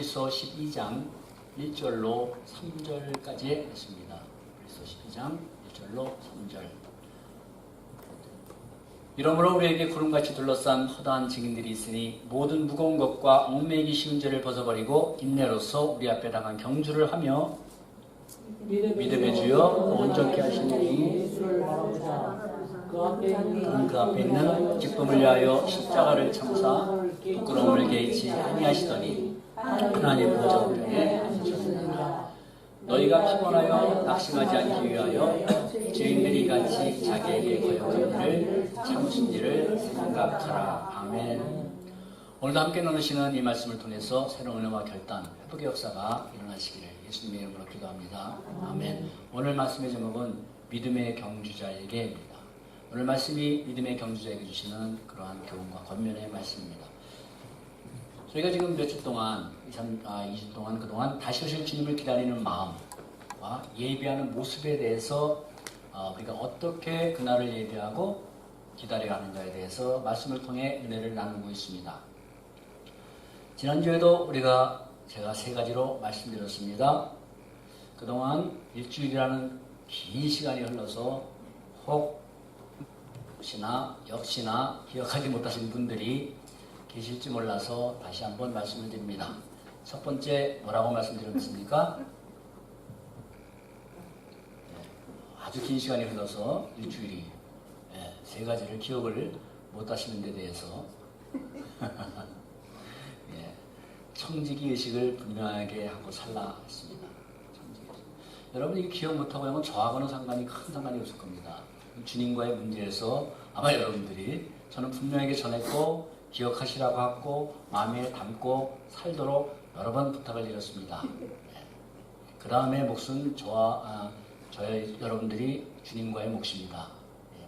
에베소서 12장 1절로 3절까지 했습니다. 에베소서 12장 1절로 3절. 이러므로 우리에게 구름같이 둘러싼 허다한 증인들이 있으니 모든 무거운 것과 얽매이기 쉬운 죄를 벗어버리고 인내로서 우리 앞에 당한 경주를 하며 믿음의 주여 온전케 하시니 그 앞에 있는 기쁨을 위하여 십자가를 참사 부끄러움을 개의치 아니하시더니 하나님 보좌우편에 앉으셨느니라. 너희가 피곤하여 낙심하지 않기 위하여 죄인들이 같이 자기에게 거역한 일을 참으신 일을 생각하라. 아멘. 오늘도 함께 나누시는 이 말씀을 통해서 새로운 은혜와 결단, 회복의 역사가 일어나시기를 예수님의 이름으로 기도합니다. 아멘. 오늘 말씀의 제목은 믿음의 경주자에게입니다. 오늘 말씀이 믿음의 경주자에게 주시는 그러한 교훈과 권면의 말씀입니다. 저희가 지금 며칠 동안, 2주 동안 그동안 다시 오실 주님을 기다리는 마음과 예비하는 모습에 대해서 우리가 어떻게 그날을 예비하고 기다려가는가에 대해서 말씀을 통해 은혜를 나누고 있습니다. 지난주에도 제가 3가지로 말씀드렸습니다. 그동안 일주일이라는 긴 시간이 흘러서 역시나 기억하지 못하신 분들이 계실지 몰라서 다시 한번 말씀을 드립니다. 첫 번째 뭐라고 말씀드렸습니까? 아주 긴 시간이 흘러서 일주일이 3가지를 기억을 못하시는 데 대해서 청지기 의식을 분명하게 하고 살라 했습니다. 여러분 이게 기억 못하고 하면 저하고는 큰 상관이 없을 겁니다. 주님과의 문제에서 아마 여러분들이 저는 분명하게 전했고 기억하시라고 하고 마음에 담고 살도록 여러 번 부탁을 드렸습니다. 그 다음에 몫은 저희 여러분들이 주님과의 몫입니다.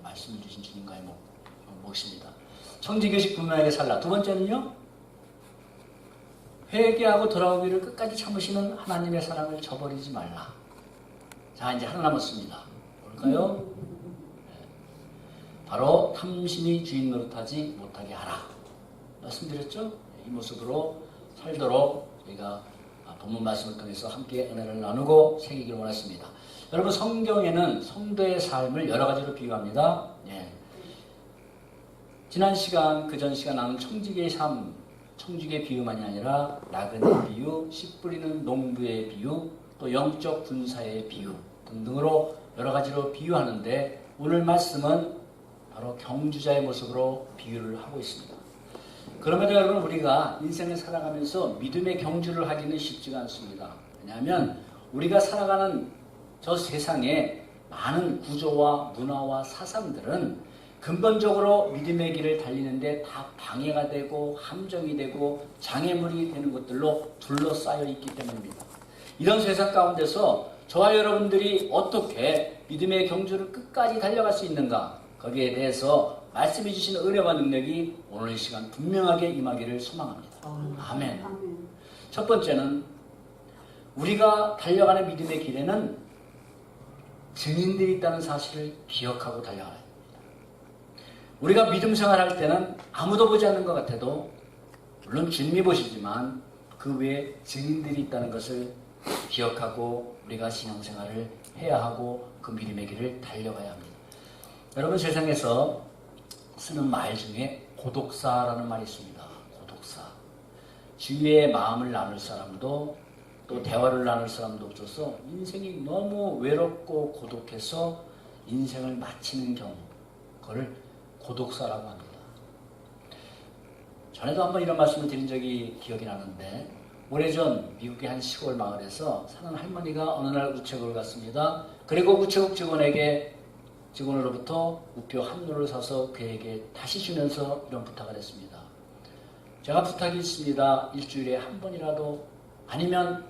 말씀을 주신 주님과의 몫입니다. 청지교식 분명하게 살라. 두 번째는요, 회개하고 돌아오기를 끝까지 참으시는 하나님의 사랑을 저버리지 말라. 자, 이제 하나 남았습니다. 뭘까요? 바로 탐심이 주인 노릇하지 못하게 하라. 말씀드렸죠? 이 모습으로 살도록 저희가 본문 말씀을 통해서 함께 은혜를 나누고 새기길 원했습니다. 여러분 성경에는 성도의 삶을 여러 가지로 비유합니다. 지난 시간, 그전 시간 나눈 청지기의 삶, 청지기의 비유만이 아니라 나그네의 비유, 씨 뿌리는 농부의 비유, 또 영적 군사의 비유 등등으로 여러 가지로 비유하는데 오늘 말씀은 바로 경주자의 모습으로 비유를 하고 있습니다. 그럼에도 여러분 우리가 인생을 살아가면서 믿음의 경주를 하기는 쉽지가 않습니다. 왜냐하면 우리가 살아가는 저 세상에 많은 구조와 문화와 사상들은 근본적으로 믿음의 길을 달리는데 다 방해가 되고 함정이 되고 장애물이 되는 것들로 둘러싸여 있기 때문입니다. 이런 세상 가운데서 저와 여러분들이 어떻게 믿음의 경주를 끝까지 달려갈 수 있는가, 거기에 대해서 말씀해 주시는 은혜와 능력이 오늘 이 시간 분명하게 임하기를 소망합니다. 아멘. 첫 번째는 우리가 달려가는 믿음의 길에는 증인들이 있다는 사실을 기억하고 달려가야 합니다. 우리가 믿음 생활할 때는 아무도 보지 않는 것 같아도 물론 주님이 보시지만 그 외에 증인들이 있다는 것을 기억하고 우리가 신앙생활을 해야 하고 그 믿음의 길을 달려가야 합니다. 여러분 세상에서 쓰는 말 중에 고독사라는 말이 있습니다. 고독사. 주위의 마음을 나눌 사람도 또 대화를 나눌 사람도 없어서 인생이 너무 외롭고 고독해서 인생을 마치는 경우, 그걸 고독사라고 합니다. 전에도 한번 이런 말씀을 드린 적이 기억이 나는데 오래전 미국의 한 시골 마을에서 사는 할머니가 어느 날 우체국을 갔습니다. 그리고 우체국 직원으로부터 우표 한 누를 사서 그에게 다시 주면서 이런 부탁을 했습니다. 제가 부탁이 있습니다. 일주일에 한 번이라도 아니면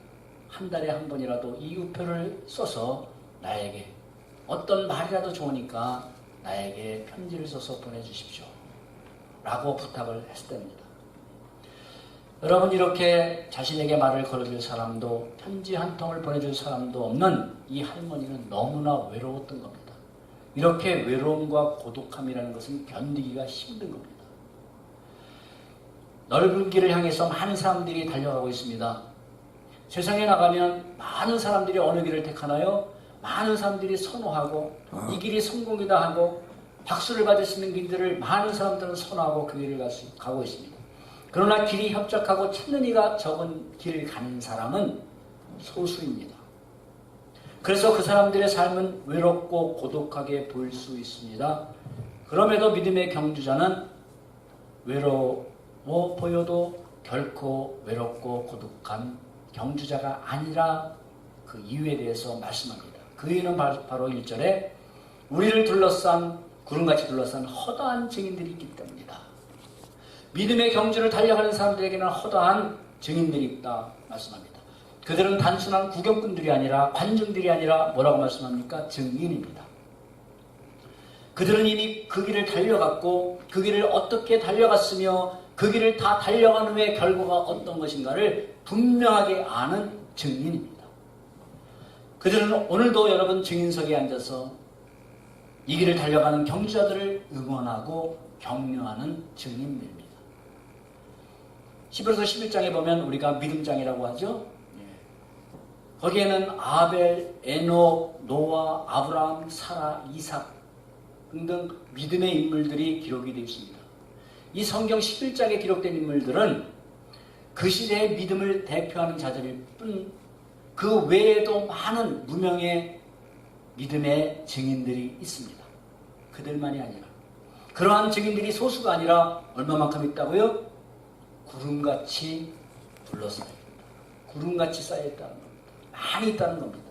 한 달에 한 번이라도 이 우표를 써서 나에게 어떤 말이라도 좋으니까 나에게 편지를 써서 보내주십시오. 라고 부탁을 했습니다. 여러분 이렇게 자신에게 말을 걸어줄 사람도 편지 한 통을 보내줄 사람도 없는 이 할머니는 너무나 외로웠던 겁니다. 이렇게 외로움과 고독함이라는 것은 견디기가 힘든 겁니다. 넓은 길을 향해서 많은 사람들이 달려가고 있습니다. 세상에 나가면 많은 사람들이 어느 길을 택하나요? 많은 사람들이 선호하고 이 길이 성공이다 하고 박수를 받을 수 있는 길들을 많은 사람들은 선호하고 그 길을 가고 있습니다. 그러나 길이 협착하고 찾는 이가 적은 길을 가는 사람은 소수입니다. 그래서 그 사람들의 삶은 외롭고 고독하게 보일 수 있습니다. 그럼에도 믿음의 경주자는 외로워 보여도 결코 외롭고 고독한 경주자가 아니라 그 이유에 대해서 말씀합니다. 그 이유는 바로 1절에 우리를 둘러싼 구름같이 둘러싼 허다한 증인들이 있기 때문이다. 믿음의 경주를 달려가는 사람들에게는 허다한 증인들이 있다 말씀합니다. 그들은 단순한 구경꾼들이 아니라 관중들이 아니라 뭐라고 말씀합니까? 증인입니다. 그들은 이미 그 길을 달려갔고 그 길을 어떻게 달려갔으며 그 길을 다 달려간 후에 결과가 어떤 것인가를 분명하게 아는 증인입니다. 그들은 오늘도 여러분 증인석에 앉아서 이 길을 달려가는 경주자들을 응원하고 격려하는 증인들입니다. 히브리서 11장에 보면 우리가 믿음장이라고 하죠. 거기에는 아벨, 에녹, 노아, 아브라함, 사라, 이삭 등등 믿음의 인물들이 기록이 되어 있습니다. 이 성경 11장에 기록된 인물들은 그 시대의 믿음을 대표하는 자들일 뿐 그 외에도 많은 무명의 믿음의 증인들이 있습니다. 그들만이 아니라 그러한 증인들이 소수가 아니라 얼마만큼 있다고요? 구름같이 둘러싸여 있다. 구름같이 쌓여있다는 겁니다. 많이 있다는 겁니다.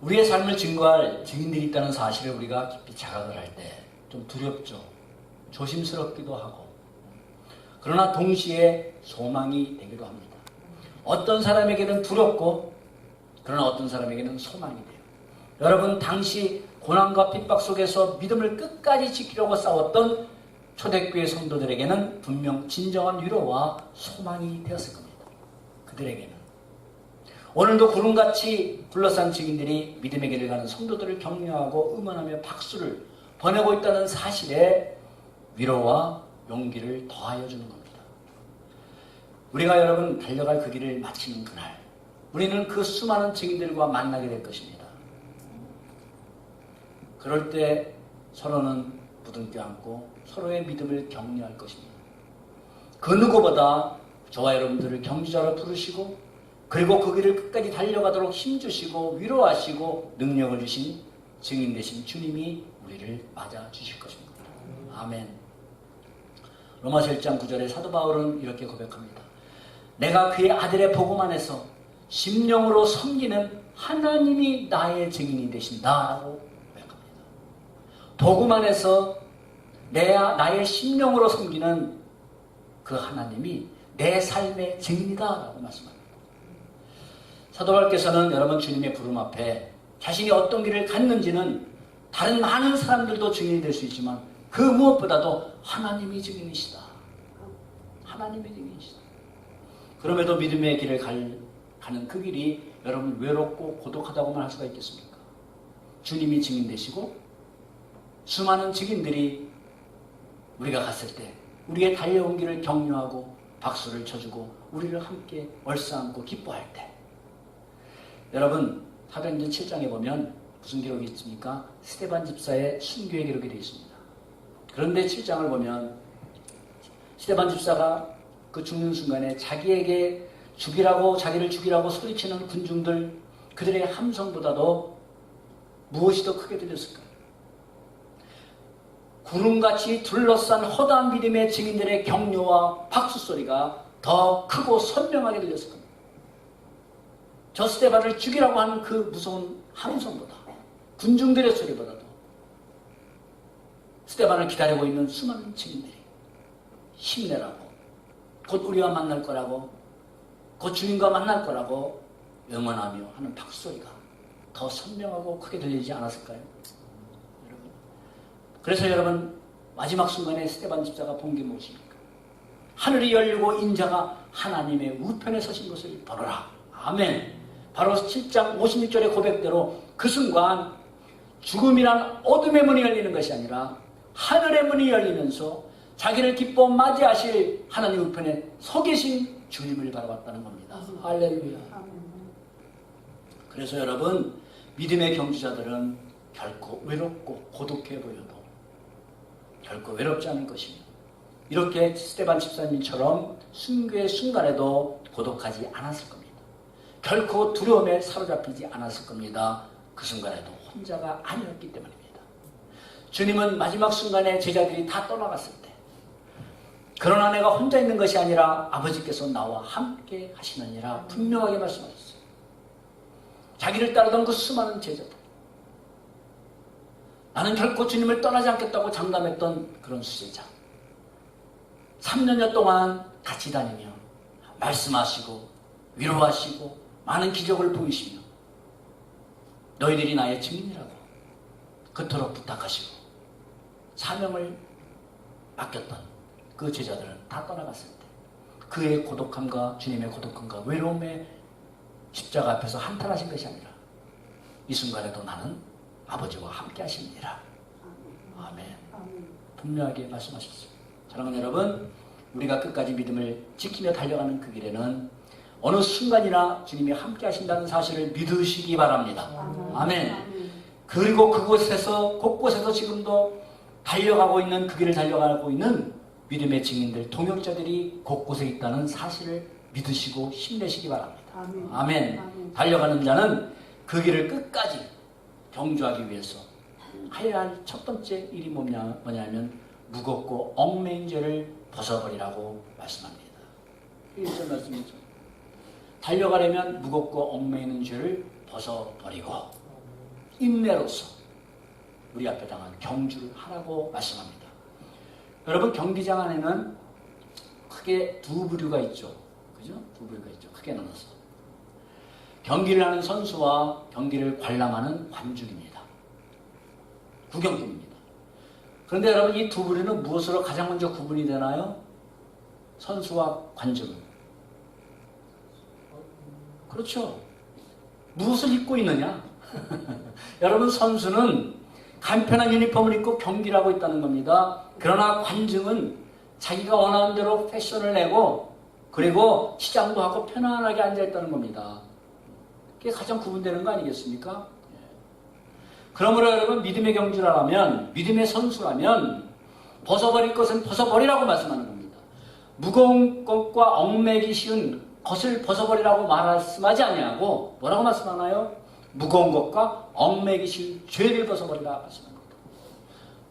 우리의 삶을 증거할 증인들이 있다는 사실을 우리가 깊이 자각을 할 때 좀 두렵죠. 조심스럽기도 하고 그러나 동시에 소망이 되기도 합니다. 어떤 사람에게는 두렵고 그러나 어떤 사람에게는 소망이 돼요. 여러분 당시 고난과 핍박 속에서 믿음을 끝까지 지키려고 싸웠던 초대교회 성도들에게는 분명 진정한 위로와 소망이 되었을 겁니다. 그들에게는 오늘도 구름같이 둘러싼 증인들이 믿음의 길을 가는 성도들을 격려하고 응원하며 박수를 보내고 있다는 사실에 위로와 용기를 더하여 주는 겁니다. 우리가 여러분 달려갈 그 길을 마치는 그날 우리는 그 수많은 증인들과 만나게 될 것입니다. 그럴 때 서로는 부둥켜 안고 서로의 믿음을 격려할 것입니다. 그 누구보다 저와 여러분들을 경주자로 부르시고 그리고 그 길을 끝까지 달려가도록 힘주시고 위로하시고 능력을 주신 증인 되신 주님이 우리를 맞아 주실 것입니다. 아멘. 로마서 1장 9절에 사도 바울은 이렇게 고백합니다. 내가 그의 아들의 복음 안에서 심령으로 섬기는 하나님이 나의 증인이 되신다라고 고백합니다. 복음 안에서 나의 심령으로 섬기는 그 하나님이 내 삶의 증인이다라고 말씀합니다. 사도 바울께서는 여러분 주님의 부름 앞에 자신이 어떤 길을 갔는지는 다른 많은 사람들도 증인이 될 수 있지만 그 무엇보다도 하나님이 증인이시다. 하나님의 증인이시다. 그럼에도 믿음의 길을 가는 그 길이 여러분 외롭고 고독하다고만 할 수가 있겠습니까? 주님이 증인 되시고 수많은 증인들이 우리가 갔을 때 우리의 달려온 길을 격려하고 박수를 쳐주고 우리를 함께 얼싸안고 기뻐할 때 여러분 사도행전 7장에 보면 무슨 기록이 있습니까? 스데반 집사의 순교의 기록이 되어 있습니다. 그런데 7장을 보면 스데반 집사가 그 죽는 순간에 자기에게 자기를 죽이라고 소리치는 군중들 그들의 함성보다도 무엇이 더 크게 들렸을까요? 구름같이 둘러싼 허다한 믿음의 증인들의 격려와 박수 소리가 더 크고 선명하게 들렸을 겁니다. 저 스데반을 죽이라고 하는 그 무서운 함성보다 군중들의 소리보다도 스데반을 기다리고 있는 수많은 증인들이 힘내라고 곧 우리와 만날 거라고 곧 주님과 만날 거라고 응원하며 하는 박수소리가 더 선명하고 크게 들리지 않았을까요? 여러분. 그래서 여러분 마지막 순간에 스데반 집사가 본 게 무엇입니까? 하늘이 열리고 인자가 하나님의 우편에 서신 것을 보노라. 아멘. 바로 7장 56절의 고백대로 그 순간 죽음이란 어둠의 문이 열리는 것이 아니라 하늘의 문이 열리면서 자기를 기뻐 맞이하실 하나님 우편에 서 계신 주님을 바라봤다는 겁니다. 할렐루야. 그래서 여러분, 믿음의 경주자들은 결코 외롭고 고독해 보여도 결코 외롭지 않을 것입니다. 이렇게 스데반 집사님처럼 순교의 순간에도 고독하지 않았을 겁니다. 결코 두려움에 사로잡히지 않았을 겁니다. 그 순간에도 혼자가 아니었기 때문입니다. 주님은 마지막 순간에 제자들이 다 떠나갔을 때, 그러나 내가 혼자 있는 것이 아니라 아버지께서 나와 함께 하시느니라 분명하게 말씀하셨어요. 자기를 따르던 그 수많은 제자들, 나는 결코 주님을 떠나지 않겠다고 장담했던 그런 수제자, 3년여 동안 같이 다니며 말씀하시고 위로하시고 많은 기적을 보이시며 너희들이 나의 증인이라고 그토록 부탁하시고 사명을 맡겼던 그 제자들은 다 떠나갔을 때 그의 고독함과 주님의 고독함과 외로움에 십자가 앞에서 한탄하신 것이 아니라 이 순간에도 나는 아버지와 함께 하십니다. 아멘. 분명하게 말씀하셨습니다. 사랑하는 여러분, 우리가 끝까지 믿음을 지키며 달려가는 그 길에는 어느 순간이나 주님이 함께 하신다는 사실을 믿으시기 바랍니다. 아멘. 그리고 그곳에서 곳곳에서 지금도 달려가고 있는 그 길을 달려가고 있는 믿음의 증인들, 동역자들이 곳곳에 있다는 사실을 믿으시고 힘내시기 바랍니다. 아멘. 달려가는 자는 그 길을 끝까지 경주하기 위해서 해야 할 첫 번째 일이 뭐냐면 무겁고 얽매인 죄를 벗어버리라고 말씀합니다. 1절 말씀이죠. 달려가려면 무겁고 얽매이는 죄를 벗어버리고 인내로서 우리 앞에 당한 경주를 하라고 말씀합니다. 여러분, 경기장 안에는 크게 두 부류가 있죠. 그죠? 두 부류가 있죠. 크게 나눠서. 경기를 하는 선수와 경기를 관람하는 관중입니다. 구경꾼입니다. 그런데 여러분, 이 두 부류는 무엇으로 가장 먼저 구분이 되나요? 선수와 관중은. 그렇죠. 무엇을 입고 있느냐? 여러분, 선수는 간편한 유니폼을 입고 경기를 하고 있다는 겁니다. 그러나 관중은 자기가 원하는 대로 패션을 내고 그리고 시장도 하고 편안하게 앉아있다는 겁니다. 그게 가장 구분되는 거 아니겠습니까? 그러므로 여러분, 믿음의 경주라면, 믿음의 선수라면 벗어버릴 것은 벗어버리라고 말씀하는 겁니다. 무거운 것과 얽매기 쉬운 것을 벗어버리라고 말씀하지 아니하고 뭐라고 말씀하나요? 무거운 것과 얽매기 쉬운 죄를 벗어버리라 말씀합니다.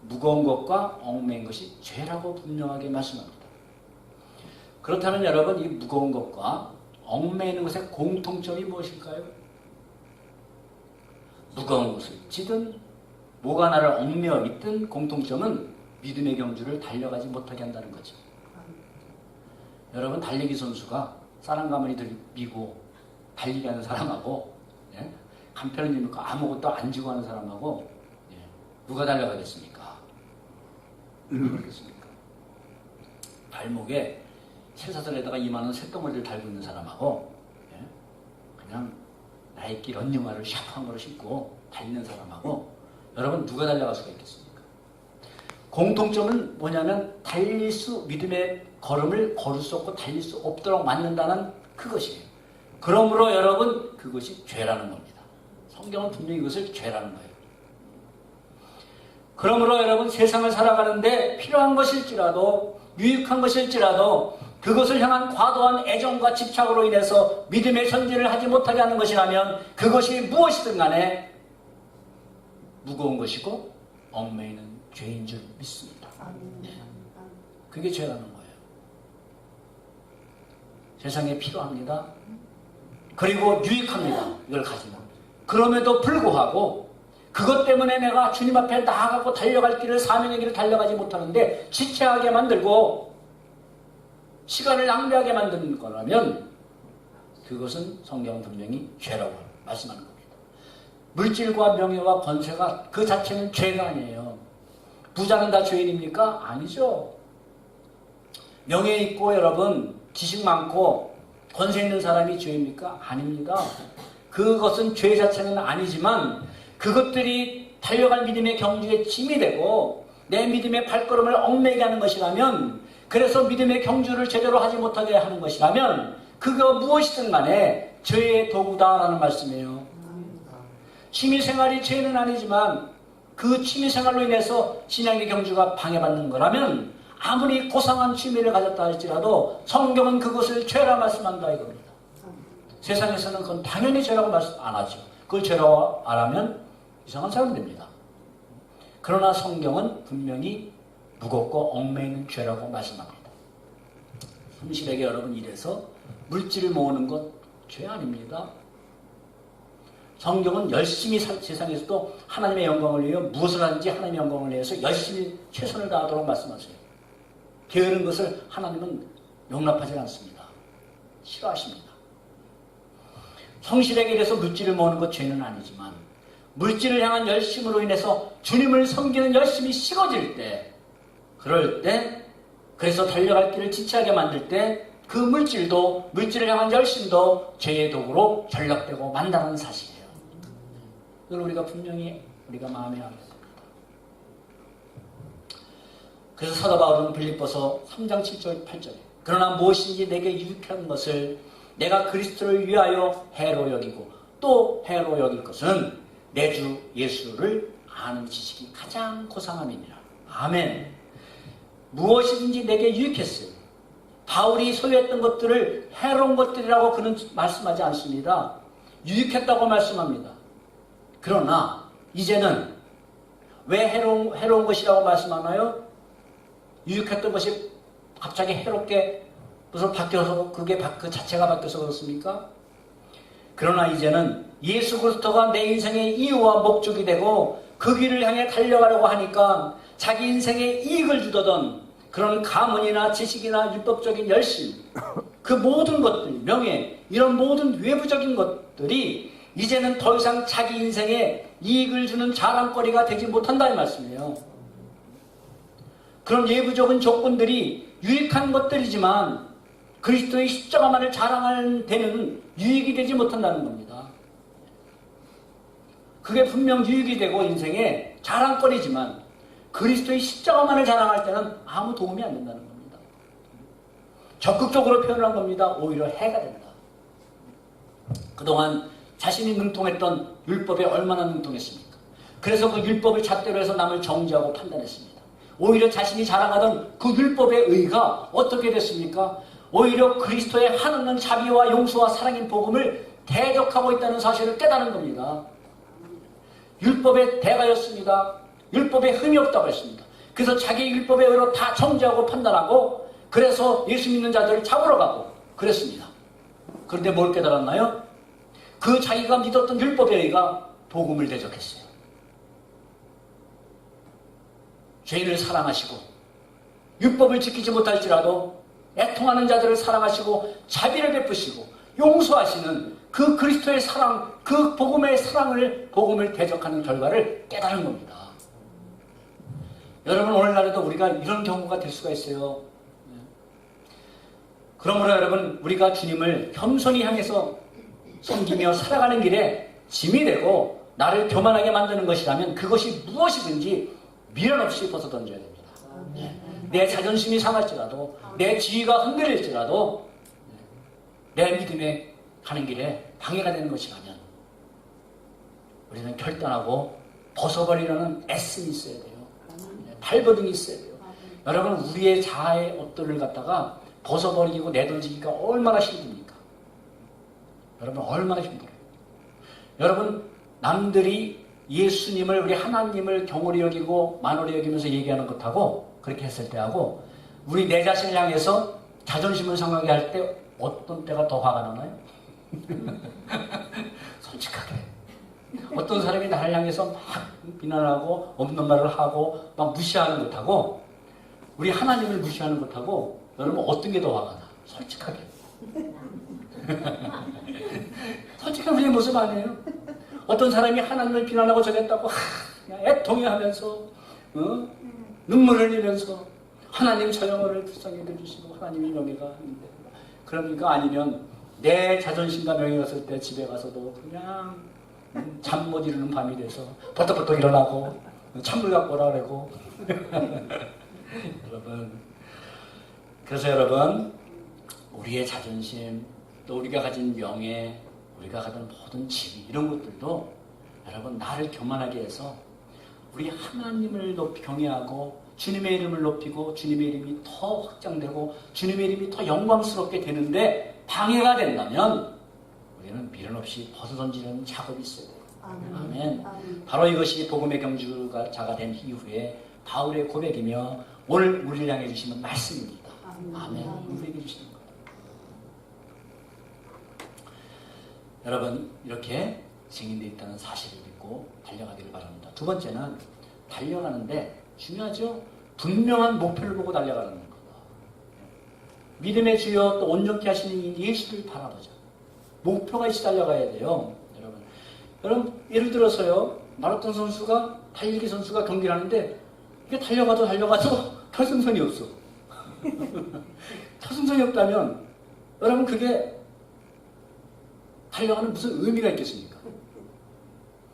무거운 것과 얽매인 것이 죄라고 분명하게 말씀합니다. 그렇다면 여러분, 이 무거운 것과 얽매이는 것의 공통점이 무엇일까요? 무거운 것을 찌든 뭐가 나를 얽매어 있든 공통점은 믿음의 경주를 달려가지 못하게 한다는 거죠. 여러분, 달리기 선수가 싸랑가마니 들이고 달리기 하는 사람하고 간편한 입고 아무것도 안 지고 하는 사람하고 누가 달려가겠습니까? 그렇겠습니까? 발목에 쇠사슬에다가 이만한 쇳덩어리를 달고 있는 사람하고 그냥 나이키 런닝화를 샤프한 거를 신고 달리는 사람하고 여러분, 누가 달려갈 수가 있겠습니까? 공통점은 뭐냐면 믿음의 걸음을 걸을 수 없고 달릴 수 없도록 만든다는 그것이에요. 그러므로 여러분, 그것이 죄라는 겁니다. 성경은 분명히 이것을 죄라는 거예요. 그러므로 여러분, 세상을 살아가는데 필요한 것일지라도 유익한 것일지라도 그것을 향한 과도한 애정과 집착으로 인해서 믿음의 전진을 하지 못하게 하는 것이라면 그것이 무엇이든 간에 무거운 것이고 얽매이는 죄인 줄 믿습니다. 네. 그게 죄라는 거예요. 세상에 필요합니다. 그리고 유익합니다. 이걸 가지면. 그럼에도 불구하고 그것 때문에 내가 주님 앞에 나아가고 달려갈 길을, 사명의 길을 달려가지 못하는데 지체하게 만들고 시간을 낭비하게 만드는 거라면 그것은 성경은 분명히 죄라고 말씀하는 겁니다. 물질과 명예와 권세가 그 자체는 죄가 아니에요. 부자는 다 죄인입니까? 아니죠. 명예 있고 여러분 지식 많고 권세 있는 사람이 죄입니까? 아닙니다. 그것은 죄 자체는 아니지만 그것들이 달려갈 믿음의 경주에 짐이 되고 내 믿음의 발걸음을 얽매게 하는 것이라면 그래서 믿음의 경주를 제대로 하지 못하게 하는 것이라면 그거 무엇이든 간에 죄의 도구다라는 말씀이에요. 취미생활이 죄는 아니지만 그 취미생활로 인해서 신앙의 경주가 방해받는 거라면 아무리 고상한 취미를 가졌다 할지라도 성경은 그것을 죄라 말씀한다 이겁니다. 세상에서는 그건 당연히 죄라고 말씀 안 하죠. 그걸 죄라고 안 하면 이상한 사람 됩니다. 그러나 성경은 분명히 무겁고 얽매이는 죄라고 말씀합니다. 성실하게 여러분 이래서 물질을 모으는 것 죄 아닙니다. 성경은 열심히 세상에서도 하나님의 영광을 위해 무엇을 하든지 하나님의 영광을 위해서 열심히 최선을 다하도록 말씀하세요. 게으른 것을 하나님은 용납하지 않습니다. 싫어하십니다. 성실하게 이래서 물질을 모으는 것 죄는 아니지만 물질을 향한 열심으로 인해서 주님을 섬기는 열심이 식어질 때, 그럴 때, 그래서 달려갈 길을 지체하게 만들 때 그 물질을 향한 열심도 죄의 도구로 전락되고 만다는 사실이에요. 이걸 우리가 분명히 우리가 마음에 하겠습니다. 그래서 사도 바울은 빌립보서 3장 7절 8절에 그러나 무엇인지 내게 유익한 것을 내가 그리스도를 위하여 해로 여기고 또 해로 여길 것은 내 주 예수를 아는 지식이 가장 고상함이니라. 아멘. 무엇이든지 내게 유익했어요. 바울이 소유했던 것들을 해로운 것들이라고 그는 말씀하지 않습니다. 유익했다고 말씀합니다. 그러나 이제는 왜 해로운 것이라고 말씀하나요? 유익했던 것이 갑자기 해롭게 무슨 바뀌어서 그게 그 자체가 바뀌어서 그렇습니까? 그러나 이제는 예수 그리스도가 내 인생의 이유와 목적이 되고 그 길을 향해 달려가려고 하니까 자기 인생에 이익을 주더던 그런 가문이나 지식이나 율법적인 열심, 그 모든 것들, 명예, 이런 모든 외부적인 것들이 이제는 더 이상 자기 인생에 이익을 주는 자랑거리가 되지 못한다 이 말씀이에요. 그런 외부적인 조건들이 유익한 것들이지만 그리스도의 십자가만을 자랑하는 데는 유익이 되지 못한다는 겁니다. 그게 분명 유익이 되고 인생에 자랑거리지만 그리스도의 십자가만을 자랑할 때는 아무 도움이 안 된다는 겁니다. 적극적으로 표현한 겁니다. 오히려 해가 된다. 그동안 자신이 능통했던 율법에 얼마나 능통했습니까? 그래서 그 율법을 잣대로 해서 남을 정죄하고 판단했습니다. 오히려 자신이 자랑하던 그 율법의 의가 어떻게 됐습니까? 오히려 그리스도의 한없는 자비와 용서와 사랑인 복음을 대적하고 있다는 사실을 깨달은 겁니다. 율법의 대가였습니다. 율법에 흠이 없다고 했습니다. 그래서 자기 율법의 의로 다 정죄하고 판단하고 그래서 예수 믿는 자들을 잡으러 가고 그랬습니다. 그런데 뭘 깨달았나요? 그 자기가 믿었던 율법의 의가 복음을 대적했어요. 죄인을 사랑하시고 율법을 지키지 못할지라도 애통하는 자들을 사랑하시고 자비를 베푸시고 용서하시는 그 그리스도의 사랑, 그 복음을 대적하는 결과를 깨달은 겁니다. 여러분 오늘날에도 우리가 이런 경우가 될 수가 있어요. 그러므로 여러분 우리가 주님을 겸손히 향해서 섬기며 살아가는 길에 짐이 되고 나를 교만하게 만드는 것이라면 그것이 무엇이든지 미련 없이 벗어던져야 됩니다. 내 자존심이 상할지라도 내 지위가 흔들릴지라도 내 믿음에 가는 길에 방해가 되는 것이라면 우리는 결단하고 벗어버리려는 애씀이 있어야 돼요. 발버둥이 있어야 돼요. 여러분 우리의 자아의 옷들을 갖다가 벗어버리고 내던지기가 얼마나 힘듭니까? 여러분 얼마나 힘들어요. 여러분 남들이 예수님을 우리 하나님을 경홀히 여기고 만홀히 여기면서 얘기하는 것하고 그렇게 했을 때하고 우리 내 자신을 향해서 자존심을 상하게 할 때 어떤 때가 더 화가 나나요? 솔직하게 어떤 사람이 나를 향해서 막 비난하고 없는 말을 하고 막 무시하는 것하고 우리 하나님을 무시하는 것하고 여러분 어떤 게 더 화가 나? 솔직하게 솔직한 우리의 모습 아니에요? 어떤 사람이 하나님을 비난하고 저랬다고 애통해하면서 눈물을 흘리면서 하나님 저 영혼을 불쌍히 여겨주시고 하나님의 명예가 있는데 그러니까 아니면 내 자존심과 명예가 있을 때 집에 가서도 그냥 잠 못 이루는 밤이 돼서 버떡버떡 일어나고 찬물 갖고 오라 그러고 여러분 그래서 여러분, 우리의 자존심, 또 우리가 가진 명예, 우리가 가진 모든 지위, 이런 것들도 여러분 나를 교만하게 해서 우리 하나님을 경외하고 주님의 이름을 높이고 주님의 이름이 더 확장되고 주님의 이름이 더 영광스럽게 되는데 방해가 된다면 우리는 미련 없이 벗어던지는 작업이 있어야 돼요. 아멘. 바로 이것이 복음의 경주자가 된 이후에 바울의 고백이며 오늘 우리를 향해 주시는 말씀입니다. 아멘. 우리에게 주시는 거예요. 여러분, 이렇게 증인되어 있다는 사실을 믿고 달려가기를 바랍니다. 두 번째는 달려가는데 중요하죠. 분명한 목표를 보고 달려가는 겁니다. 믿음의 주여 또 온전케 하시는 예수를 바라보자. 목표가 있이 달려가야 돼요. 여러분 예를 들어서요, 마라톤 선수가, 달리기 선수가 경기를 하는데 이게 달려가도 결승선이 없어. 결승선이 없다면 여러분 그게 달려가는 무슨 의미가 있겠습니까?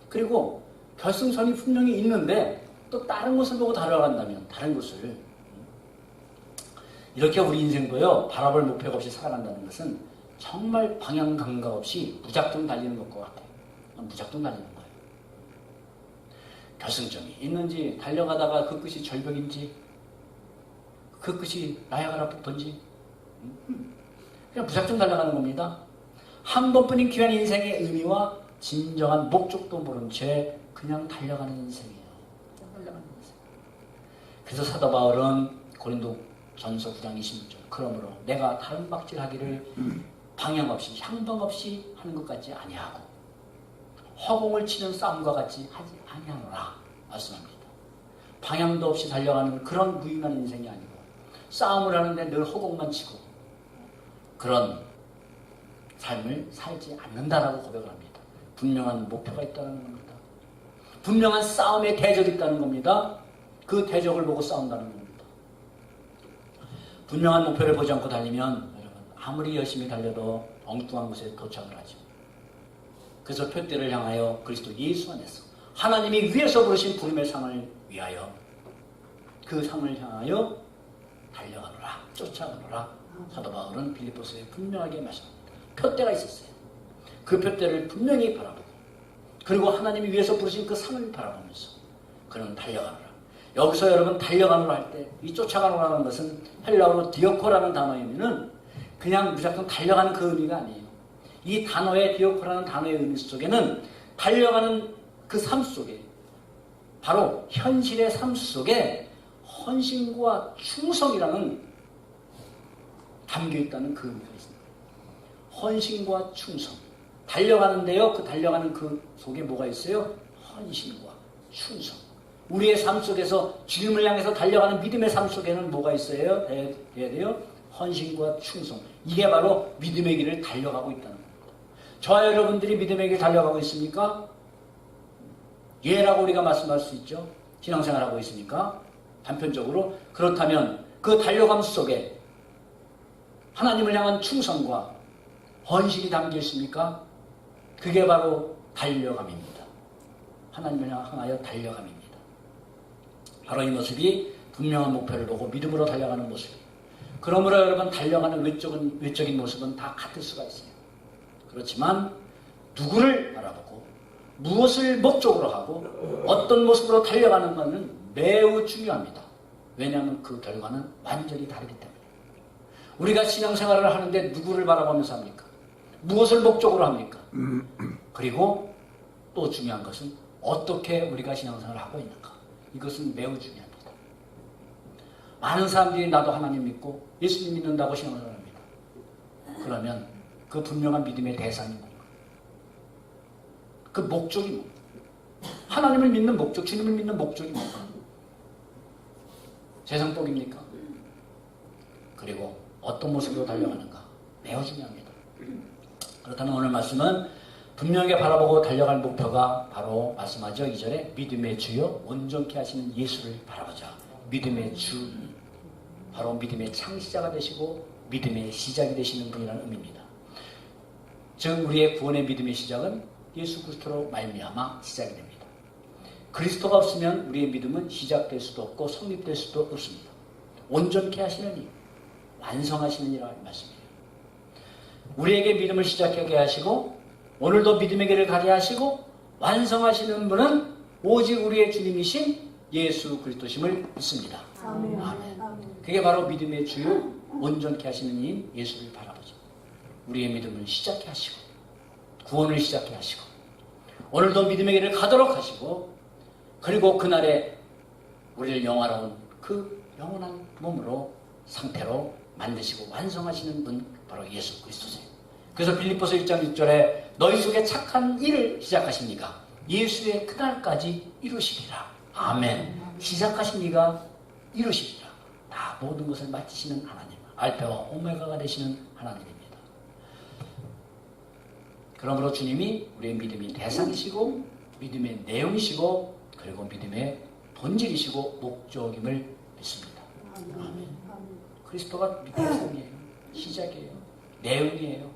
그리고 결승선이 분명히 있는데 또 다른 곳을 보고 달려간다면 다른 곳을, 이렇게 우리 인생도요 바라볼 목표가 없이 살아간다는 것은 정말 방향 감각 없이 무작정 달리는 것과 같아요. 무작정 달리는 거예요. 결승점이 있는지, 달려가다가 그 끝이 절벽인지, 그 끝이 나야가라 폭포인지, 그냥 무작정 달려가는 겁니다. 한 번뿐인 귀한 인생의 의미와 진정한 목적도 모른 채 그냥 달려가는 인생이에요. 그냥 달려가는 인생. 그래서 사도 바울은 고린도 전서 9장 26절, 그러므로 내가 다른 박질하기를 방향 없이 향방 없이 하는 것 같지 아니하고 허공을 치는 싸움과 같이 하지 아니하노라 말씀합니다. 방향도 없이 달려가는 그런 무인한 인생이 아니고 싸움을 하는데 늘 허공만 치고 그런 삶을 살지 않는다라고 고백을 합니다. 분명한 목표가 있다는 겁니다. 분명한 싸움의 대적이 있다는 겁니다. 그 대적을 보고 싸운다는 겁니다. 분명한 목표를 보지 않고 달리면 여러분 아무리 열심히 달려도 엉뚱한 곳에 도착을 하죠. 그래서 표대를 향하여 그리스도 예수 안에서 하나님이 위에서 부르신 부름의 상을 위하여 그 상을 향하여 달려가노라, 쫓아가노라. 사도 바울은 빌립보서에 분명하게 말씀합니다. 표대가 있었어요. 그 표대를 분명히 바라보고 그리고 하나님이 위에서 부르신 그 상을 바라보면서 그는 달려가노라. 여기서 여러분 달려가노라 할 때 이 쫓아가노라는 것은 헬라어로 디오코라는 단어의 의미는 그냥 무작정 달려가는 그 의미가 아니에요. 이 단어의 디오코라는 단어의 의미 속에는 달려가는 그 삶 속에 바로 현실의 삶 속에 헌신과 충성이라는 담겨있다는 그 의미가 있습니다. 헌신과 충성. 달려가는데요, 그 달려가는 그 속에 뭐가 있어요? 헌신과 충성. 우리의 삶 속에서 주님을 향해서 달려가는 믿음의 삶 속에는 뭐가 있어야 돼요? 헌신과 충성. 이게 바로 믿음의 길을 달려가고 있다는 겁니다. 저와 여러분들이 믿음의 길 달려가고 있습니까? 예라고 우리가 말씀할 수 있죠. 신앙생활하고 있으니까 단편적으로. 그렇다면 그 달려감 속에 하나님을 향한 충성과 헌신이 담겨 있습니까? 그게 바로 달려감입니다. 하나님을 향하여 달려감입니다. 바로 이 모습이 분명한 목표를 보고 믿음으로 달려가는 모습이에요. 그러므로 여러분 달려가는 외적인 모습은 다 같을 수가 있어요. 그렇지만 누구를 바라보고 무엇을 목적으로 하고 어떤 모습으로 달려가는 것은 매우 중요합니다. 왜냐하면 그 결과는 완전히 다르기 때문에. 우리가 신앙생활을 하는데 누구를 바라보면서 합니까? 무엇을 목적으로 합니까? 그리고 또 중요한 것은 어떻게 우리가 신앙생활을 하고 있는가. 이것은 매우 중요합니다. 많은 사람들이 나도 하나님 믿고 예수님 믿는다고 신앙생활을 합니다. 그러면 그 분명한 믿음의 대상이 뭔가? 그 목적이 뭔가? 하나님을 믿는 목적, 주님을 믿는 목적이 뭔가? 세상복입니까? 그리고 어떤 모습으로 달려가는가? 매우 중요합니다. 그렇다면 오늘 말씀은 분명하게 바라보고 달려갈 목표가 바로 말씀하죠. 2절에 믿음의 주요 온전케 하시는 예수를 바라보자. 믿음의 주, 바로 믿음의 창시자가 되시고 믿음의 시작이 되시는 분이라는 의미입니다. 즉 우리의 구원의 믿음의 시작은 예수 그리스도로 말미암아 시작이 됩니다. 그리스도가 없으면 우리의 믿음은 시작될 수도 없고 성립될 수도 없습니다. 온전케 하시는 이, 완성하시느니라 말씀이에요. 우리에게 믿음을 시작하게 하시고 오늘도 믿음의 길을 가게 하시고 완성하시는 분은 오직 우리의 주님이신 예수 그리스도심을 믿습니다. 아멘. 아멘. 그게 바로 믿음의 주요 온전케 하시는 이인 예수를 바라보죠. 우리의 믿음을 시작해 하시고 구원을 시작해 하시고 오늘도 믿음의 길을 가도록 하시고 그리고 그날에 우리를 영화로운 그 영원한 몸으로 상태로 만드시고 완성하시는 분 바로 예수 그리스도세요. 그래서 빌립보서 1장 6절에 너희 속에 착한 일을 시작하십니까? 예수의 그날까지 이루시리라. 아멘. 시작하신 이가 이루시리라. 다 모든 것을 마치시는 하나님, 알파와 오메가가 되시는 하나님입니다. 그러므로 주님이 우리의 믿음의 대상이시고 믿음의 내용이시고 그리고 믿음의 본질이시고 목적임을 믿습니다. 아멘. 그리스도가 대상이에요. 시작이에요. 내용이에요.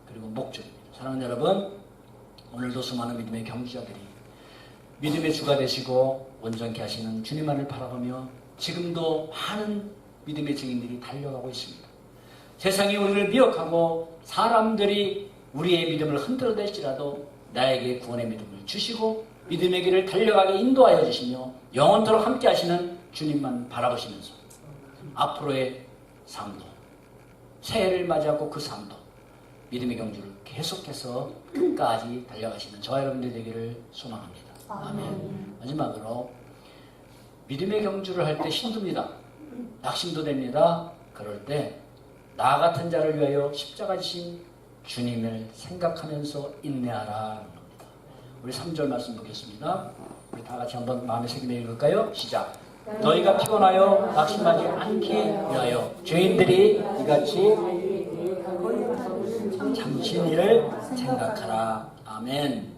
그리고 목적입니다. 사랑하는 여러분, 오늘도 수많은 믿음의 경주자들이 믿음의 주가 되시고 온전케 하시는 주님만을 바라보며 지금도 많은 믿음의 증인들이 달려가고 있습니다. 세상이 우리를 미혹하고 사람들이 우리의 믿음을 흔들어댈지라도 나에게 구원의 믿음을 주시고 믿음의 길을 달려가게 인도하여 주시며 영원토록 함께 하시는 주님만 바라보시면서 앞으로의 삶도 새해를 맞이하고 그 삶도 믿음의 경주를 계속해서 끝까지 달려가시는 저와 여러분들 되기를 소망합니다. 아멘. 마지막으로 믿음의 경주를 할 때 힘듭니다. 낙심도 됩니다. 그럴 때 나 같은 자를 위하여 십자가 지신 주님을 생각하면서 인내하라 합니다. 우리 3절 말씀 보겠습니다. 우리 다 같이 한번 마음에 새기며 읽을까요? 시작. 너희가 피곤하여 낙심하지 않기 위하여 죄인들이 이같이 참신 일을 생각하라. 아멘.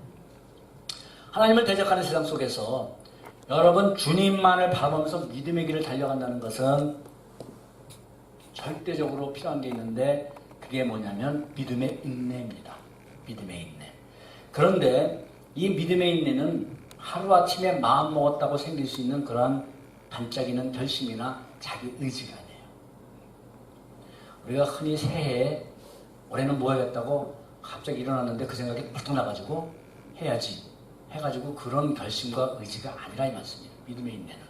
하나님을 대적하는 세상 속에서 여러분 주님만을 바라보면서 믿음의 길을 달려간다는 것은 절대적으로 필요한 게 있는데 그게 뭐냐면 믿음의 인내입니다. 믿음의 인내. 그런데 이 믿음의 인내는 하루아침에 마음먹었다고 생길 수 있는 그러한 반짝이는 결심이나 자기 의지가 아니에요. 우리가 흔히 새해에 올해는 뭐 해야겠다고 갑자기 일어났는데 그 생각이 펄떡 나가지고 해야지 해가지고 그런 결심과 의지가 아니라 이 말씀입니다. 믿음의 인내는.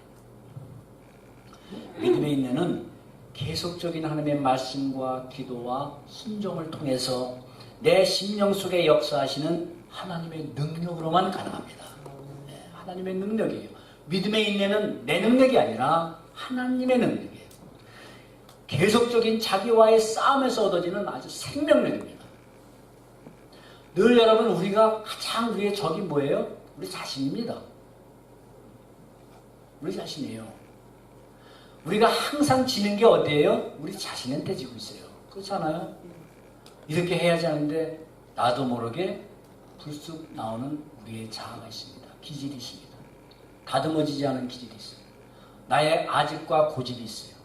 믿음의 인내는 계속적인 하나님의 말씀과 기도와 순종을 통해서 내 심령 속에 역사하시는 하나님의 능력으로만 가능합니다. 네, 하나님의 능력이에요. 믿음의 인내는 내 능력이 아니라 하나님의 능력이에요. 계속적인 자기와의 싸움에서 얻어지는 아주 생명력입니다. 늘 여러분 우리가 가장 우리의 적이 뭐예요? 우리 자신입니다. 우리 자신이에요. 우리가 항상 지는 게 어디예요? 우리 자신한테 지고 있어요. 그렇잖아요? 이렇게 해야지 하는데 나도 모르게 불쑥 나오는 우리의 자아가 있습니다. 기질이 있습니다. 다듬어지지 않은 기질이 있어요. 나의 아집과 고집이 있어요.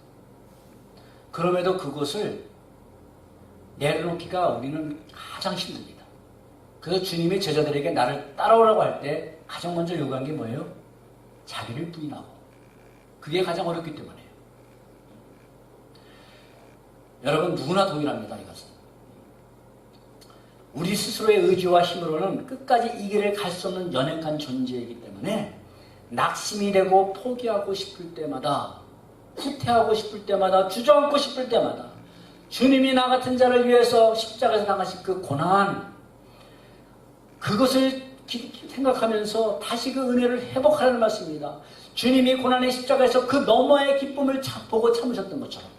그럼에도 그것을 내려놓기가 우리는 가장 힘듭니다. 그래서 주님의 제자들에게 나를 따라오라고 할 때 가장 먼저 요구한 게 뭐예요? 자기를 부인하고. 그게 가장 어렵기 때문에요. 여러분 누구나 동일합니다. 이것은. 우리 스스로의 의지와 힘으로는 끝까지 이 길을 갈 수 없는 연약한 존재이기 때문에 낙심이 되고 포기하고 싶을 때마다 후퇴하고 싶을 때마다 주저앉고 싶을 때마다 주님이 나 같은 자를 위해서 십자가에서 당하신 그 고난 그것을 생각하면서 다시 그 은혜를 회복하라는 말씀입니다. 주님이 고난의 십자가에서 그 너머의 기쁨을 보고 참으셨던 것처럼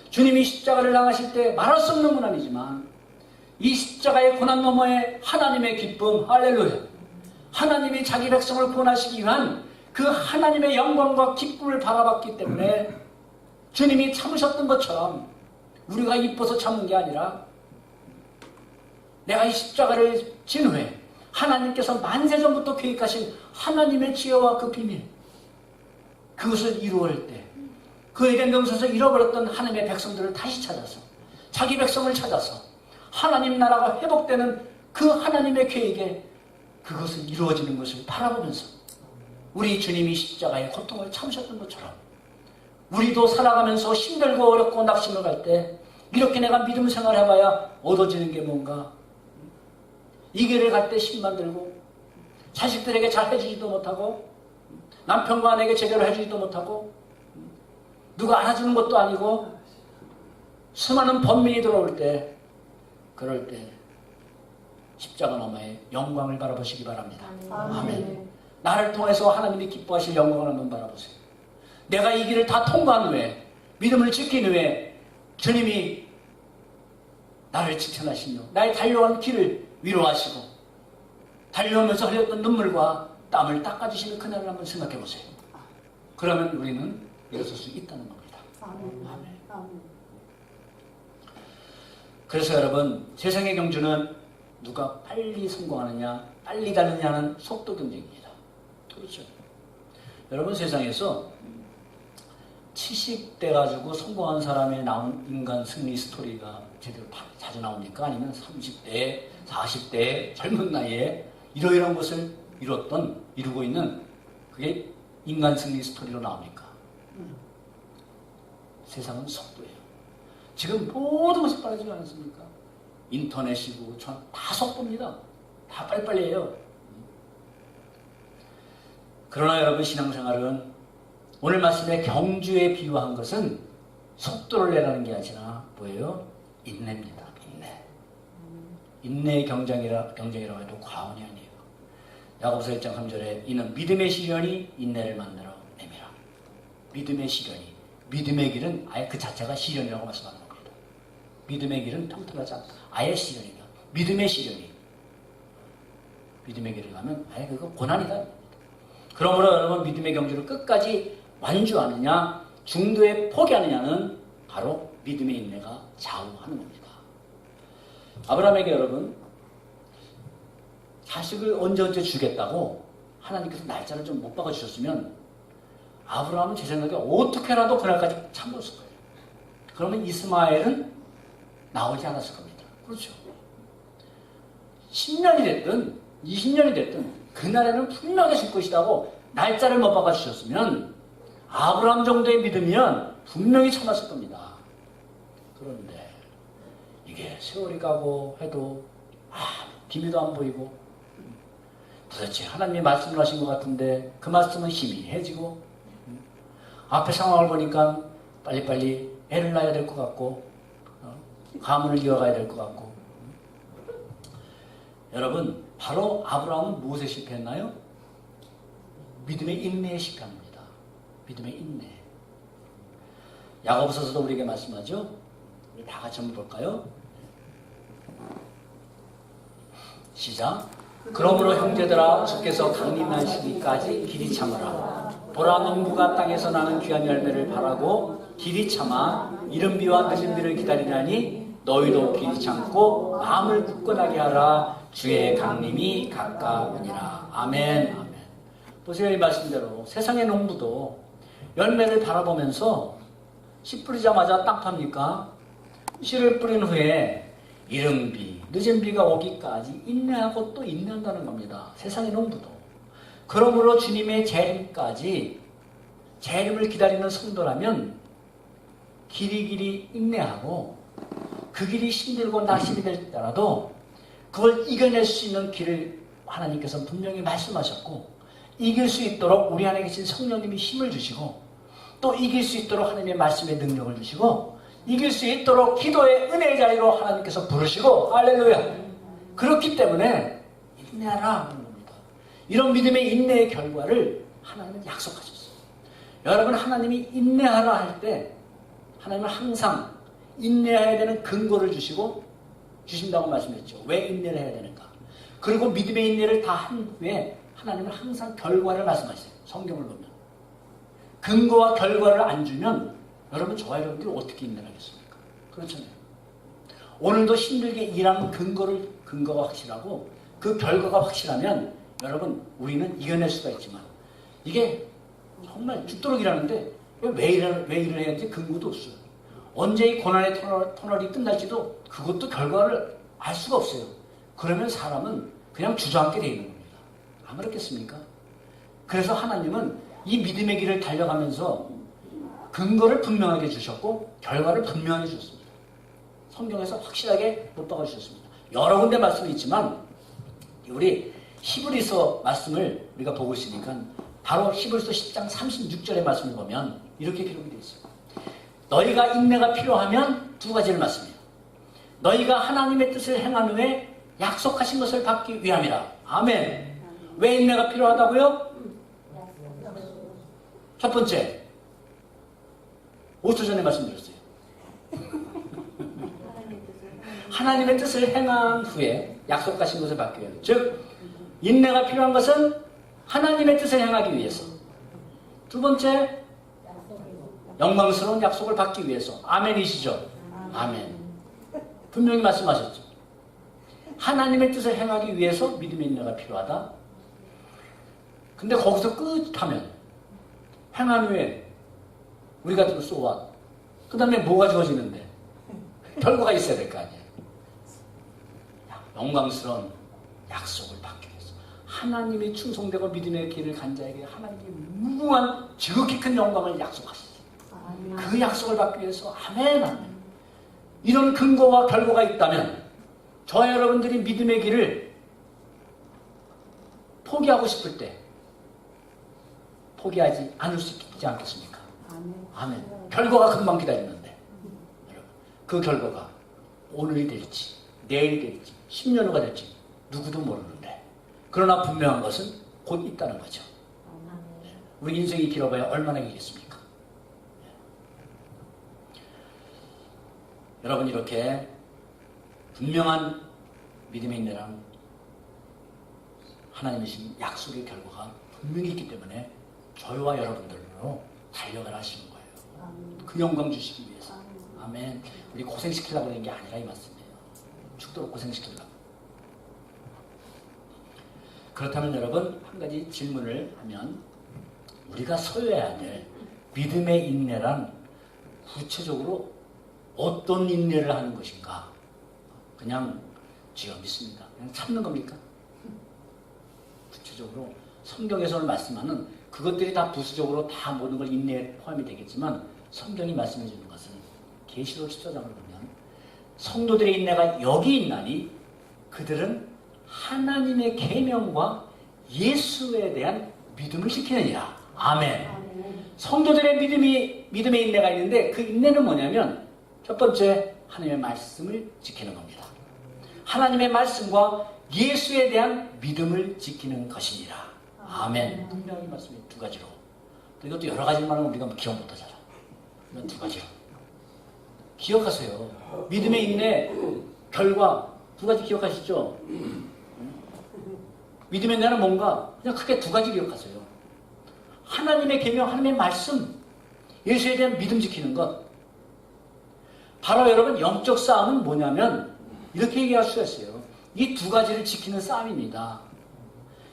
주님이 십자가를 당하실 때 말할 수 없는 고난이지만 이 십자가의 고난 너머에 하나님의 기쁨, 할렐루야. 하나님이 자기 백성을 구원하시기 위한 그 하나님의 영광과 기쁨을 바라봤기 때문에 주님이 참으셨던 것처럼 우리가 이뻐서 참은 게 아니라 내가 이 십자가를 진 후에 하나님께서 만세전부터 계획하신 하나님의 지혜와 그 비밀 그것을 이루어할 때 그에게 명서서 잃어버렸던 하나님의 백성들을 다시 찾아서 자기 백성을 찾아서 하나님 나라가 회복되는 그 하나님의 계획에 그것을 이루어지는 것을 바라보면서 우리 주님이 십자가의 고통을 참으셨던 것처럼 우리도 살아가면서 힘들고 어렵고 낙심을 갈 때 이렇게 내가 믿음 생활 해봐야 얻어지는 게 뭔가? 이 길을 갈 때 힘만 들고 자식들에게 잘 해주지도 못하고 남편과 아내에게 제대로 해주지도 못하고 누가 안아주는 것도 아니고 수많은 번민이 들어올 때 그럴 때 십자가 너머의 영광을 바라보시기 바랍니다. 아멘. 나를 통해서 하나님이 기뻐하실 영광을 한번 바라보세요. 내가 이 길을 다 통과한 후에 믿음을 지킨 후에 주님이 나를 칭찬하시며 나의 달려온 길을 위로하시고 달려오면서 흘렸던 눈물과 땀을 닦아주시는 그날을 한번 생각해 보세요. 그러면 우리는 일어설 수 있다는 겁니다. 아멘. 그래서 여러분, 세상의 경주는 누가 빨리 성공하느냐 빨리 달리느냐는 속도 경쟁입니다. 그렇죠. 여러분, 세상에서 70대 가지고 성공한 사람의 나온 인간 승리 스토리가 제대로 자주 나옵니까? 아니면 30대, 40대 젊은 나이에 이러이러한 것을 이루고 있는 그게 인간 승리 스토리로 나옵니까? 세상은 속도예요. 지금 모든 것이 빠르지 않습니까? 인터넷이고 다 속도입니다. 다 빨리빨리해요. 그러나 여러분, 신앙생활은 오늘 말씀에 경주에 비유한 것은 속도를 내라는 게 아니라 뭐예요? 인내입니다. 인내. 인내의 경쟁이라고 해도 과언이 아니에요. 야고보서 1장 3절에 이는 믿음의 시련이 인내를 만들어 내미라. 믿음의 시련이. 믿음의 길은 아예 그 자체가 시련이라고 말씀하는 겁니다. 믿음의 길은 평탄하지 않다. 아예 시련이다. 믿음의 시련이. 믿음의 길을 가면 아예 그거 고난이다. 그러므로 여러분, 믿음의 경주를 끝까지 완주하느냐 중도에 포기하느냐는 바로 믿음의 인내가 좌우하는 겁니다. 아브라함에게 여러분, 자식을 언제 주겠다고 하나님께서 날짜를 좀 못 박아주셨으면 아브라함은 제 생각에 어떻게라도 그날까지 참았을 거예요. 그러면 이스마엘은 나오지 않았을 겁니다. 그렇죠. 10년이 됐든 20년이 됐든 그날에는 분명히 줄 것이라고 날짜를 못 박아주셨으면 아브라함 정도의 믿음이면 분명히 참았을 겁니다. 그런데 이게 세월이 가고 해도 기미도 안 보이고 도대체 하나님이 말씀을 하신 것 같은데 그 말씀은 희미해지고 앞에 상황을 보니까 빨리빨리 애를 낳아야 될 것 같고 가문을 이어가야 될 것 같고 여러분, 바로 아브라함은 무엇에 실패했나요? 믿음의 인내에 실패합니다. 믿음의 인내. 야고보서도 우리에게 말씀하죠. 우리 다 같이 한번 볼까요? 시작. 그러므로 형제들아, 주께서 강림하시기까지 길이 참으라. 보라, 농부가 땅에서 나는 귀한 열매를 바라고 길이 참아 이른 비와 늦은 비를 기다리나니 너희도 길이 참고 마음을 굳건하게 하라. 주의 강림이 가까우니라. 아멘. 아멘. 보세요, 이 말씀대로 세상의 농부도 열매를 바라보면서 씨 뿌리자마자 땅 팝니까? 씨를 뿌린 후에 이른 비, 늦은 비가 오기까지 인내하고 또 인내한다는 겁니다. 세상의 농부도. 그러므로 주님의 재림까지, 재림을 기다리는 성도라면 길이 인내하고 그 길이 힘들고 낙심이 될 때라도 그걸 이겨낼 수 있는 길을 하나님께서 분명히 말씀하셨고 이길 수 있도록 우리 안에 계신 성령님이 힘을 주시고 또 이길 수 있도록 하나님의 말씀의 능력을 주시고 이길 수 있도록 기도의 은혜의 자리로 하나님께서 부르시고 할렐루야. 그렇기 때문에 인내하라 하는 겁니다. 이런 믿음의 인내의 결과를 하나님은 약속하셨어요. 여러분, 하나님이 인내하라 할 때 하나님은 항상 인내해야 되는 근거를 주신다고 말씀했죠. 왜 인내를 해야 되는가. 그리고 믿음의 인내를 다 한 후에 하나님은 항상 결과를 말씀하세요. 성경을 보면. 근거와 결과를 안 주면 여러분, 저와 여러분들이 어떻게 인내를 하겠습니까? 그렇잖아요. 오늘도 힘들게 일하는 근거가 확실하고 그 결과가 확실하면 여러분, 우리는 이겨낼 수가 있지만 이게 정말 죽도록 일하는데 왜 일을 해야 하는지 근거도 없어요. 언제 이 고난의 터널이 끝날지도 그것도 결과를 알 수가 없어요. 그러면 사람은 그냥 주저앉게 되어 있는 겁니다. 안 그렇겠습니까? 그래서 하나님은 이 믿음의 길을 달려가면서 근거를 분명하게 주셨고 결과를 분명하게 주셨습니다. 성경에서 확실하게 못 박아주셨습니다. 여러 군데 말씀이 있지만 우리 히브리서 말씀을 우리가 보고 있으니까 바로 히브리서 10장 36절의 말씀을 보면 이렇게 기록이 되어 있어요. 너희가 인내가 필요하면 두 가지를 말씀해요. 너희가 하나님의 뜻을 행한 후에 약속하신 것을 받기 위함이라. 아멘. 왜 인내가 필요하다고요? 첫 번째, 5초 전에 말씀드렸어요. 하나님의 뜻을 행한 후에 약속하신 것을 받기 위함. 즉 인내가 필요한 것은 하나님의 뜻을 행하기 위해서. 두 번째, 영광스러운 약속을 받기 위해서. 아멘이시죠? 아멘. 분명히 말씀하셨죠. 하나님의 뜻을 행하기 위해서 믿음의 인내가 필요하다. 근데 거기서 끝하면 행한 후에 우리가 또 쏘아. 그 다음에 뭐가 주어지는데? 결과가 있어야 될 거 아니에요. 영광스러운 약속을 받기 위해서. 하나님이 충성되고 믿음의 길을 간 자에게 하나님이 무궁한 지극히 큰 영광을 약속하시죠. 그 약속을 받기 위해서. 아멘, 아멘. 이런 근거와 결과가 있다면 저와 여러분들이 믿음의 길을 포기하고 싶을 때 포기하지 않을 수 있지 않겠습니까? 아멘. 결과가 금방 기다리는데 여러분, 그 결과가 오늘이 될지 내일이 될지 10년 후가 될지 누구도 모르는데 그러나 분명한 것은 곧 있다는 거죠. 우리 인생이 길어봐야 얼마나 길겠습니까? 여러분, 이렇게 분명한 믿음의 인내랑 하나님의 신 약속의 결과가 분명히 있기 때문에 저희와 여러분들로 달려가 하시는 거예요. 그 영광 주시기 위해서. 아멘. 우리 고생시키려고 하는 게 아니라 이 말씀이에요. 죽도록 고생시키려고. 그렇다면 여러분, 한 가지 질문을 하면 우리가 소유해야 될 믿음의 인내란 구체적으로 어떤 인내를 하는 것인가? 그냥 지어 믿습니다. 그냥 참는 겁니까? 구체적으로 성경에서 말씀하는 그것들이 다 부수적으로 다 모든 걸 인내에 포함이 되겠지만 성경이 말씀해 주는 것은 계시록 14장을 보면 성도들의 인내가 여기 있나니 그들은 하나님의 계명과 예수에 대한 믿음을 지키느니라. 아멘. 성도들의 믿음의 인내가 있는데 그 인내는 뭐냐면 첫 번째, 하나님의 말씀을 지키는 겁니다. 하나님의 말씀과 예수에 대한 믿음을 지키는 것이니라. 아멘. 분명히 말씀이 두 가지로. 이것도 여러 가지만 하면 우리가 기억 못하잖아. 이건 두 가지로. 기억하세요. 믿음의 인내 결과 두 가지 기억하시죠? 믿음의 인내는 뭔가 그냥 크게 두 가지 기억하세요. 하나님의 계명, 하나님의 말씀, 예수에 대한 믿음 지키는 것. 바로 여러분, 영적 싸움은 뭐냐면 이렇게 얘기할 수가 있어요. 이 두 가지를 지키는 싸움입니다.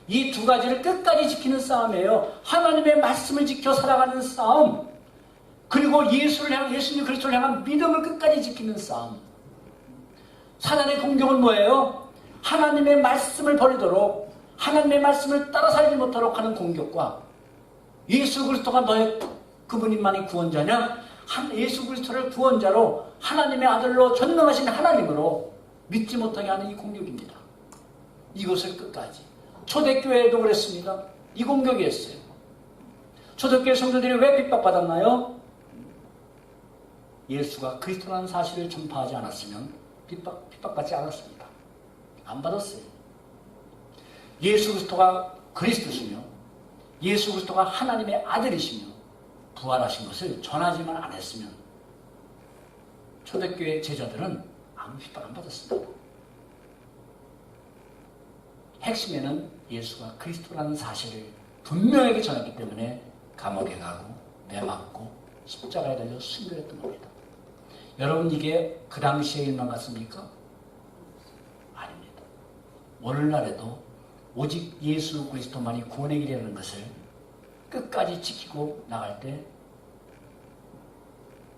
이 두 가지를 끝까지 지키는 싸움이에요. 하나님의 말씀을 지켜 살아가는 싸움, 그리고 예수님 그리스도를 향한 믿음을 끝까지 지키는 싸움. 사단의 공격은 뭐예요? 하나님의 말씀을 버리도록, 하나님의 말씀을 따라 살지 못하도록 하는 공격과 예수 그리스도가 너의 그분만이 구원자냐? 예수 그리스도를 구원자로 하나님의 아들로 전능하신 하나님으로 믿지 못하게 하는 이 공격입니다. 이것을 끝까지. 초대교회도 그랬습니다. 이 공격이었어요. 초대교회 성도들이 왜 핍박받았나요? 예수가 그리스도라는 사실을 전파하지 않았으면 핍박받지 않았습니다. 안 받았어요. 예수 그리스도가 그리스도시며 예수 그리스도가 하나님의 아들이시며 부활하신 것을 전하지만 안 했으면 초대교회 제자들은 아무 핍박 안 받았습니다. 핵심에는 예수가 그리스도라는 사실을 분명하게 전했기 때문에 감옥에 가고 매맞고 십자가에 달려 순교했던 겁니다. 여러분, 이게 그 당시의 일만 같습니까? 아닙니다. 오늘날에도 오직 예수 그리스도만이 구원의 길이라는 것을 끝까지 지키고 나갈 때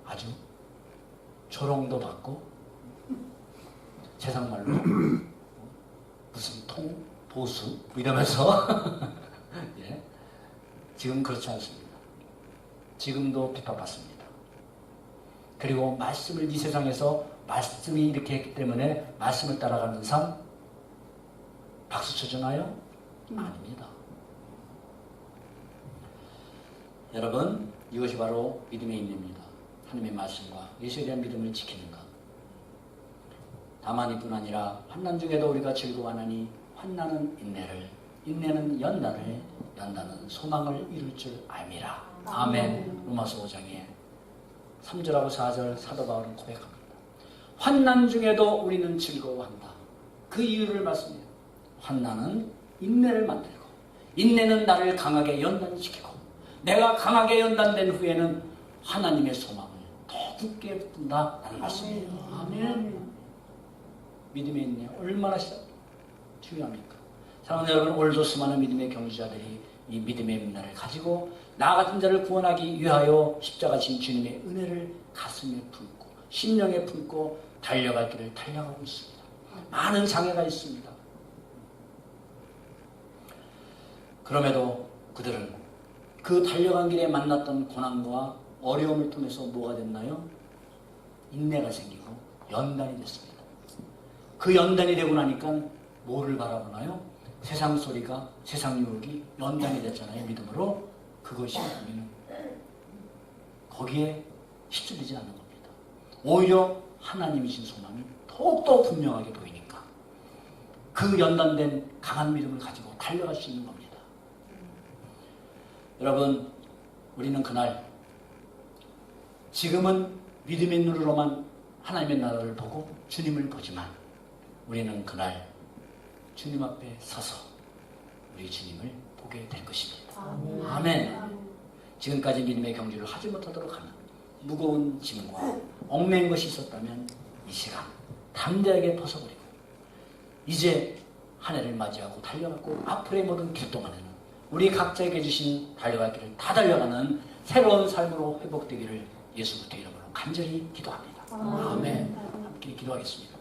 아주 조롱도 받고 세상 말로 무슨 보수 이러면서 예. 지금 그렇지 않습니다. 지금도 핍박받습니다. 그리고 말씀을 이 세상에서 말씀이 이렇게 했기 때문에 말씀을 따라가는 삶 박수 쳐주나요? 아닙니다. 여러분, 이것이 바로 믿음의 인내입니다. 하나님의 말씀과 예수에 대한 믿음을 지키는 것. 다만 이뿐 아니라 환난 중에도 우리가 즐거워하나니 환난은 인내를, 인내는 연단을, 연단은 소망을 이룰 줄 알미라. 아멘. 로마서 5장에 3절하고 4절 사도 바울은 고백합니다. 환난 중에도 우리는 즐거워한다. 그 이유를 말씀해요. 환난은 인내를 만들고, 인내는 나를 강하게 연단시키고, 내가 강하게 연단된 후에는 하나님의 소망을 더 굳게 붙든다라는 말씀이에요. 아멘. 믿음의 인내 얼마나 중요합니까? 사랑하는 여러분, 오늘도 수많은 믿음의 경주자들이 이 믿음의 인내를 가지고 나 같은 자를 구원하기 위하여 십자가 진 주님의 은혜를 가슴에 품고 심령에 품고 달려갈 길을 달려가고 있습니다. 많은 장애가 있습니다. 그럼에도 그들은 그 달려간 길에 만났던 고난과 어려움을 통해서 뭐가 됐나요? 인내가 생기고 연단이 됐습니다. 그 연단이 되고 나니까 뭐를 바라보나요? 세상 소리가, 세상 유혹이 연단이 됐잖아요. 믿음으로. 그것이 우리는 거기에 휩쓸리지 않는 겁니다. 오히려 하나님이신 소망이 더욱더 분명하게 보이니까 그 연단된 강한 믿음을 가지고 달려갈 수 있는 겁니다. 여러분, 우리는 그날 지금은 믿음의 눈으로만 하나님의 나라를 보고 주님을 보지만 우리는 그날 주님 앞에 서서 우리 주님을 보게 될 것입니다. 아멘. 지금까지 믿음의 경주를 하지 못하도록 하는 무거운 짐과 얽매인 것이 있었다면 이 시간 담대하게 벗어버리고 이제 한 해를 맞이하고 달려가고 앞으로의 모든 길 동안에는 우리 각자에게 주신 달려갈 길을 다 달려가는 새로운 삶으로 회복되기를 예수 그리스도의 이름으로 간절히 기도합니다. 아멘. 함께 기도하겠습니다.